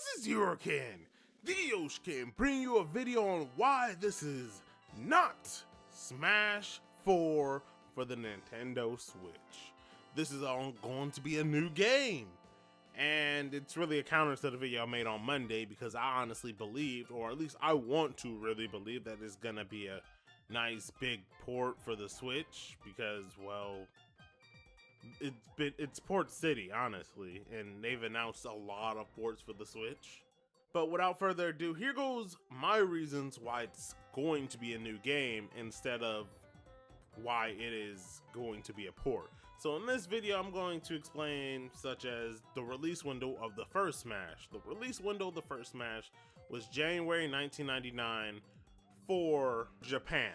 This is Yuriken, the Yoshkin, bringing you a video on why this is not Smash 4 for the Nintendo Switch. This is going to be a new game. And it's really a counter to the video I made on Monday because I honestly believed, or at least I want to really believe, that it's gonna be a nice big port for the Switch because, well, it's Port City, honestly, and they've announced a lot of ports for the Switch. But without further ado, here goes my reasons why it's going to be a new game instead of why it is going to be a port. So in this video, I'm going to explain such as the release window of the first Smash. The release window of the first Smash was January 1999 for Japan.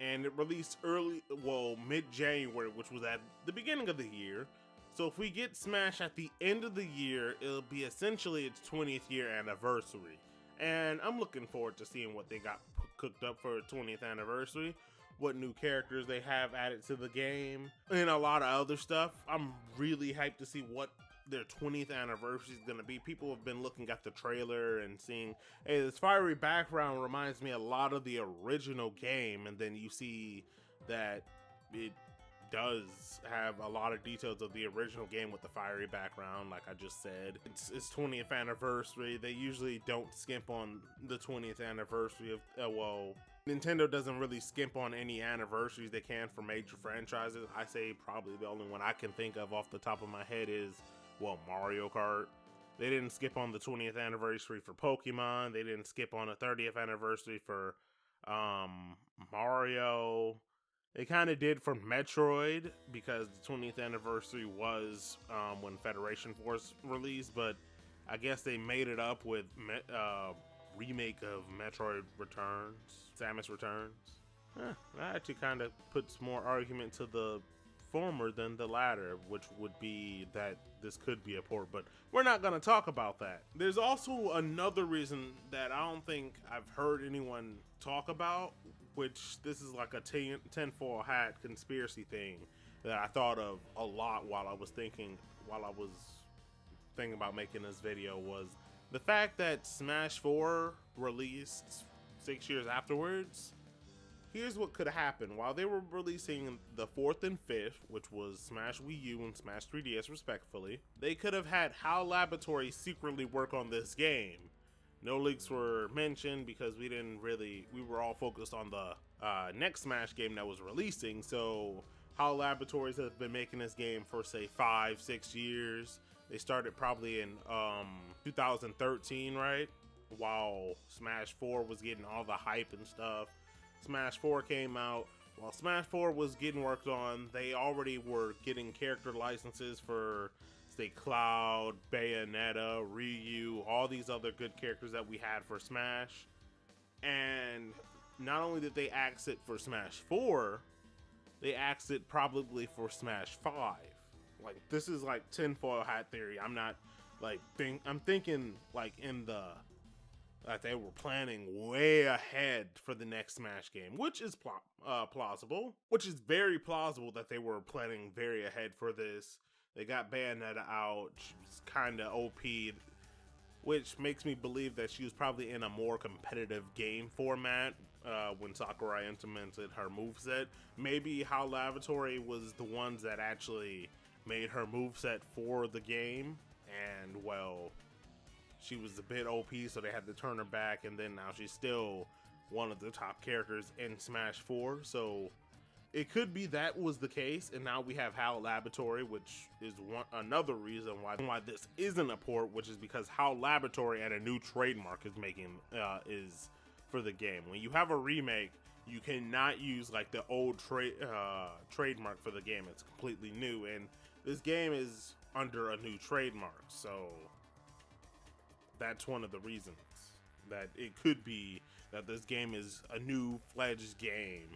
And it released mid-January, which was at the beginning of the year. So if we get Smash at the end of the year, it'll be essentially its 20th year anniversary. And I'm looking forward to seeing what they got cooked up for its 20th anniversary, what new characters they have added to the game, and a lot of other stuff. I'm really hyped to see what their 20th anniversary is going to be. People have been looking at the trailer and seeing, hey, this fiery background reminds me a lot of the original game, and then you see that it does have a lot of details of the original game with the fiery background. Like I just said, it's 20th anniversary. They usually don't skimp on the 20th anniversary of Nintendo doesn't really skimp on any anniversaries they can for major franchises. I say probably the only one I can think of off the top of my head is, well, Mario Kart. They didn't skip on the 20th anniversary for Pokemon. They didn't skip on a 30th anniversary for Mario. They kind of did for Metroid because the 20th anniversary was when Federation Force released, but I guess they made it up with remake of Metroid Returns, Samus Returns. That actually kind of puts more argument to the former than the latter, which would be that this could be a port, but we're not going to talk about that. There's also another reason that I don't think I've heard anyone talk about, which this is like a tinfoil hat conspiracy thing that I thought of a lot while I was thinking about making this video, was the fact that Smash 4 released 6 years afterwards. Here's what could happen. While they were releasing the 4th and 5th, which was Smash Wii U and Smash 3DS respectively, they could have had HAL Laboratory secretly work on this game. No leaks were mentioned because we were all focused on the next Smash game that was releasing. So HAL Laboratories has been making this game for say 5-6 years. They started probably in 2013, right? While Smash 4 was getting all the hype and stuff. Smash 4 came out. While Smash 4 was getting worked on, they already were getting character licenses for, say, Cloud, Bayonetta, Ryu, all these other good characters that we had for Smash. And not only did they axe it for Smash 4, they axed it probably for Smash 5. Like, this is like tinfoil hat theory. I'm not like I'm thinking like that they were planning way ahead for the next Smash game, which is plausible. Which is very plausible that they were planning very ahead for this. They got Bayonetta out. She was kind of OP'd, which makes me believe that she was probably in a more competitive game format when Sakurai implemented her moveset. Maybe HAL Laboratory was the ones that actually made her moveset for the game, and well, she was a bit OP, so they had to turn her back, and then now she's still one of the top characters in Smash 4, so it could be that was the case, and now we have HAL Laboratory, which is another reason why this isn't a port, which is because HAL Laboratory and a new trademark is for the game. When you have a remake, you cannot use like the old trademark for the game. It's completely new, and this game is under a new trademark, so that's one of the reasons that it could be that this game is a new fledged game.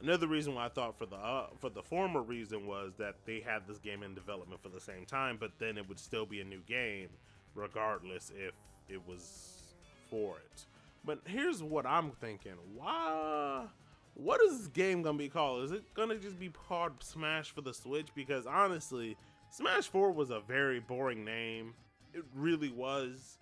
Another reason why I thought for the former reason was that they had this game in development for the same time, but then it would still be a new game regardless if it was for it. But here's what I'm thinking. What is this game gonna be called? Is it gonna just be called Smash for the Switch? Because honestly, Smash 4 was a very boring name. It really was.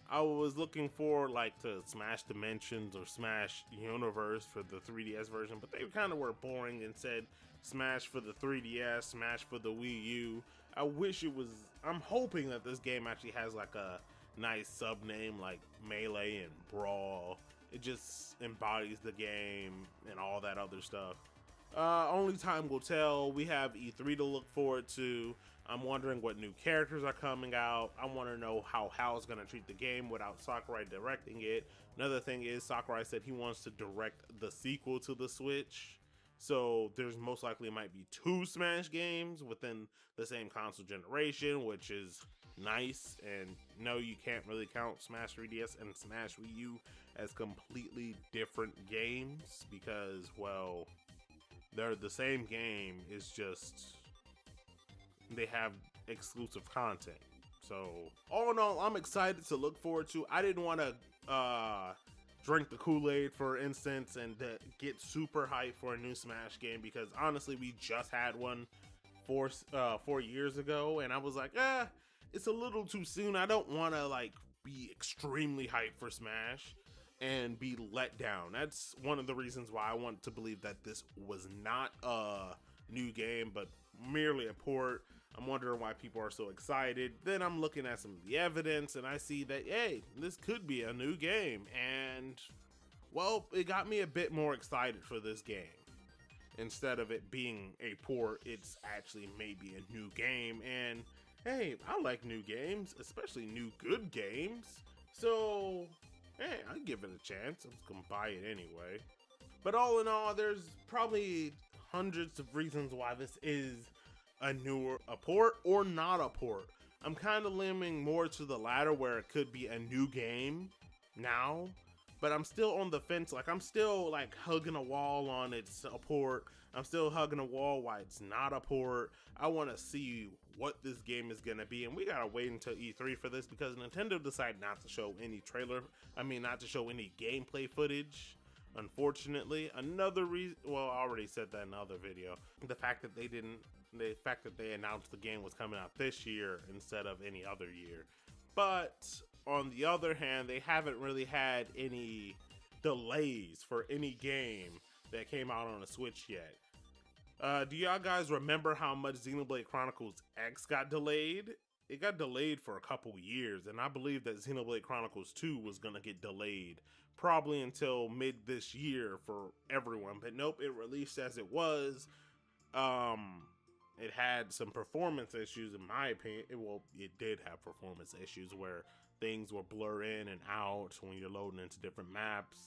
I was looking for like to Smash Dimensions or Smash Universe for the 3DS version, but they kind of were boring and said Smash for the 3DS, Smash for the Wii U. I wish it was. I'm hoping that this game actually has like a nice sub name like Melee and Brawl. It just embodies the game and all that other stuff. Only time will tell. We have E3 to look forward to. I'm wondering what new characters are coming out. I want to know how Hal's going to treat the game without Sakurai directing it. Another thing is Sakurai said he wants to direct the sequel to the Switch. So there's most likely might be 2 Smash games within the same console generation, which is nice. And no, you can't really count Smash 3DS and Smash Wii U as completely different games because, well, they're the same game. It's just they have exclusive content. So all in all, I'm excited to look forward to. I didn't want to drink the Kool-Aid, for instance, and get super hyped for a new Smash game because honestly, we just had one 4 years ago, and I was like, it's a little too soon. I don't want to like be extremely hyped for Smash and be let down. That's one of the reasons why I want to believe that this was not a new game, but merely a port. I'm wondering why people are so excited. Then I'm looking at some of the evidence and I see that, hey, this could be a new game. And, well, it got me a bit more excited for this game. Instead of it being a port, it's actually maybe a new game. And, hey, I like new games, especially new good games. So, hey, I'd give it a chance. I'm just gonna buy it anyway. But all in all, there's probably hundreds of reasons why this is a port or not a port. I'm kind of leaning more to the latter where it could be a new game now, but I'm still on the fence. Like I'm still like hugging a wall on it's a port. I'm still hugging a wall why it's not a port. I want to see what this game is going to be, and we got to wait until E3 for this because Nintendo decided not to show any not to show any gameplay footage. Unfortunately, another reason, well, I already said that in another video, the fact that they announced the game was coming out this year instead of any other year. But on the other hand, they haven't really had any delays for any game that came out on a Switch yet. Do y'all guys remember how much Xenoblade Chronicles X got delayed? It got delayed for a couple years, and I believe that Xenoblade Chronicles 2 was gonna get delayed probably until mid this year for everyone, but nope, it released as it was. It had some performance issues in my opinion. It did have performance issues where things would blur in and out when you're loading into different maps.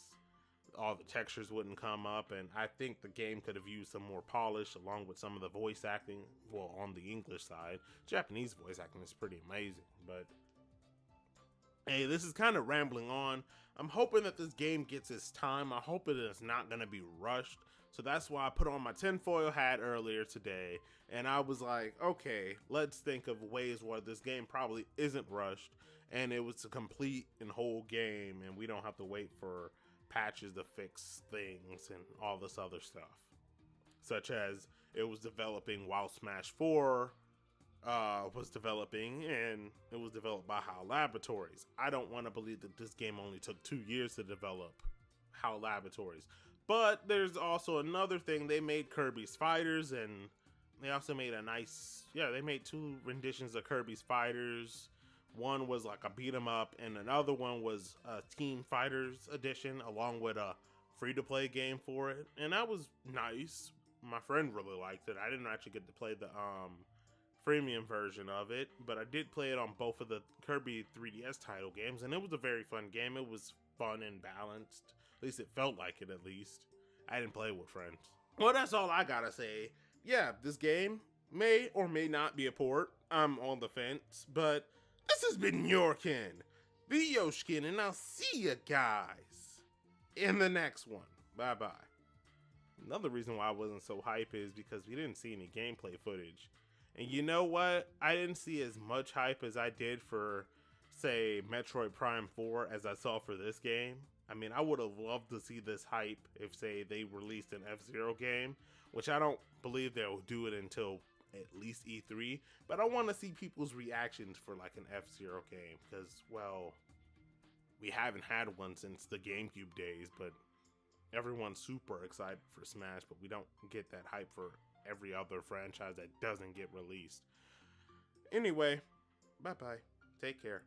All the textures wouldn't come up, and I think the game could have used some more polish along with some of the voice acting. Well, on the English side, Japanese voice acting is pretty amazing, but hey, this is kind of rambling on. I'm hoping that this game gets its time. I hope it is not going to be rushed. So that's why I put on my tinfoil hat earlier today. And I was like, okay, let's think of ways where this game probably isn't rushed. And it was a complete and whole game. And we don't have to wait for patches to fix things and all this other stuff. Such as it was developing while Smash 4 was developing, and it was developed by HAL Laboratories. I don't want to believe that this game only took 2 years to develop HAL Laboratories. But there's also another thing. They made Kirby's Fighters, and they also made they made 2 renditions of Kirby's Fighters. One was like a beat 'em up, and another one was a Team Fighters edition, along with a free-to-play game for it. And that was nice. My friend really liked it. I didn't actually get to play the freemium version of it, but I did play it on both of the Kirby 3DS title games, and it was a very fun game. It was fun and balanced. At least it felt like it, at least. I didn't play with friends. Well, that's all I gotta say. Yeah, this game may or may not be a port. I'm on the fence, but this has been Yorkin, the Yoshkin, and I'll see you guys in the next one. Bye-bye. Another reason why I wasn't so hype is because we didn't see any gameplay footage. And you know what? I didn't see as much hype as I did for, say, Metroid Prime 4 as I saw for this game. I mean, I would have loved to see this hype if, say, they released an F-Zero game, which I don't believe they'll do it until at least E3. But I want to see people's reactions for, like, an F-Zero game because, well, We haven't had one since the GameCube days, but everyone's super excited for Smash, but we don't get that hype for every other franchise that doesn't get released. Anyway, bye bye. Take care.